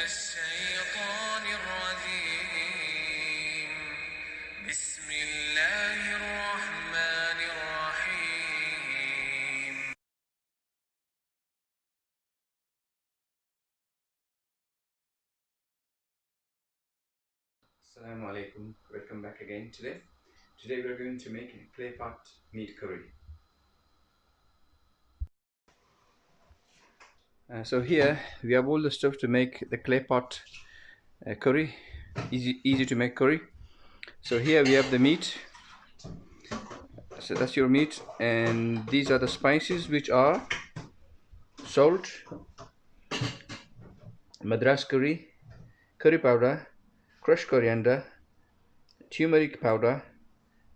الشيطان الرجيم بسم الله الرحمن الرحيم. Assalamu alaikum. Welcome back again today. Today we are going to make a clay pot meat curry. So here we have all the stuff to make the clay pot curry. Easy to make curry. So here we have the meat. So that's your meat, and these are the spices, which are salt, madras curry, curry powder, crushed coriander, turmeric powder,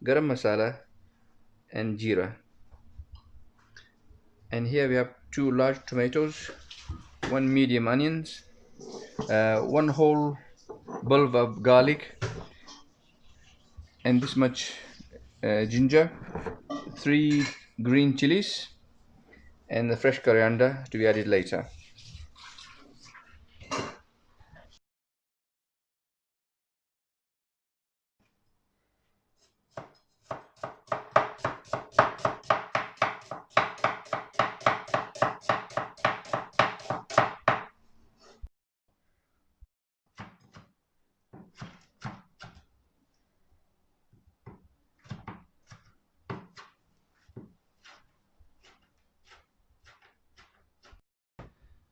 garam masala, and jeera. And here we have 2 large tomatoes, 1 medium onions, 1 whole bulb of garlic, and this much ginger, 3 green chilies, and the fresh coriander to be added later.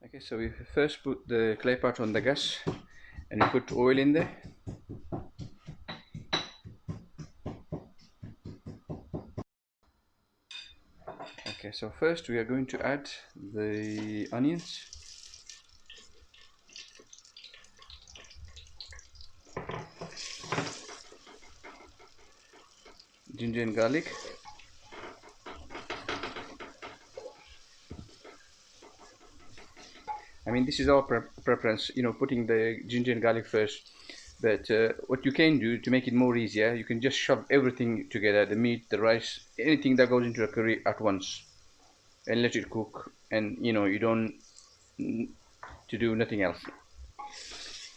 Okay, so we first put the clay pot on the gas and we put oil in there. Okay, so first we are going to add the onions. Ginger and garlic. I mean, this is our preference, putting the ginger and garlic first. But what you can do to make it more easier, you can just shove everything together, the meat, the rice, anything that goes into a curry at once, and let it cook. And you don't to do nothing else.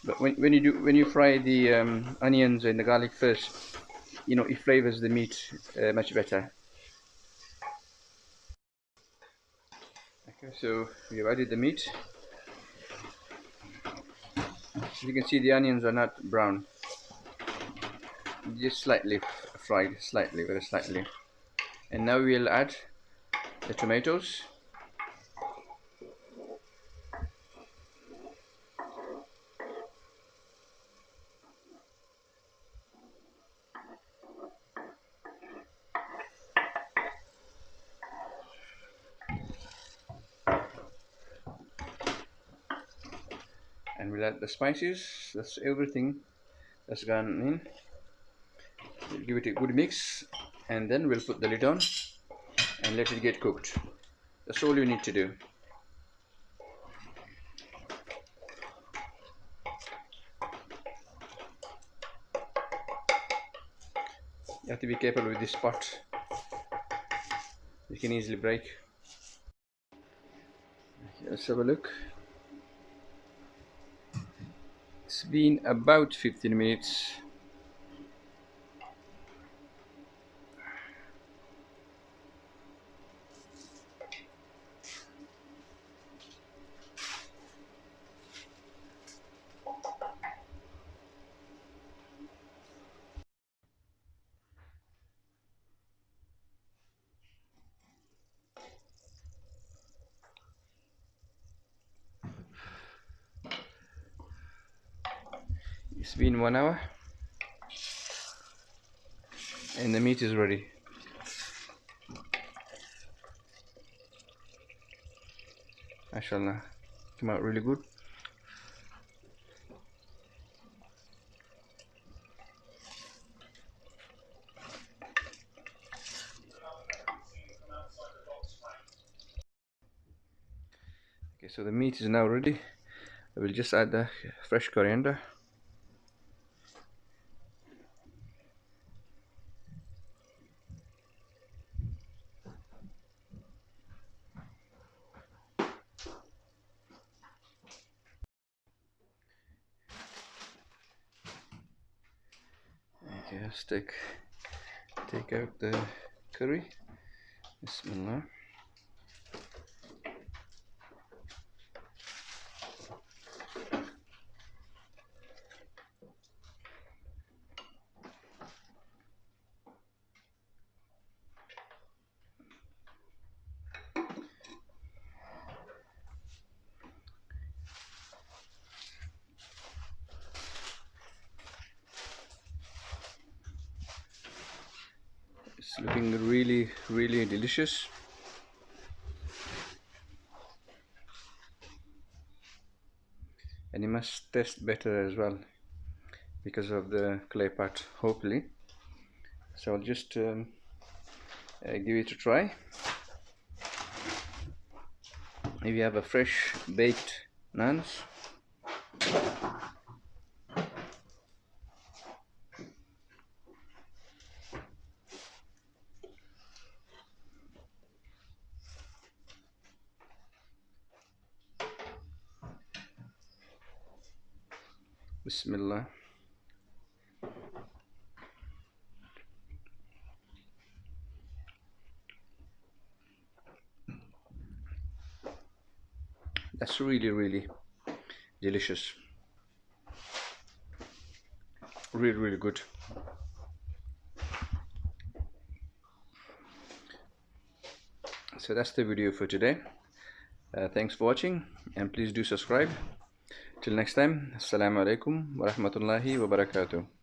But when you fry the onions and the garlic first, it flavors the meat much better. Okay, so we have added the meat. As you can see, the onions are not brown, just slightly fried, very slightly. And now we'll add the tomatoes. And we'll add the spices. That's everything that's gone in. We'll give it a good mix, and then we'll put the lid on and let it get cooked. That's all you need to do. You have to be careful with this pot. You can easily break. Okay, let's have a look. It's been about 15 minutes. It's been 1 hour and the meat is ready. Mashallah, came out really good. Okay, so the meat is now ready. I will just add the fresh coriander. Let's take out the curry. Bismillah. It's looking really, really delicious. And you must taste better as well because of the clay pot, hopefully. So I'll just give it a try. If you have a fresh baked naans, Bismillah. That's really, really delicious. Really, really good. So that's the video for today. Thanks for watching, and please do subscribe. Till next time, Assalamu alaikum wa rahmatullahi wa barakatuh.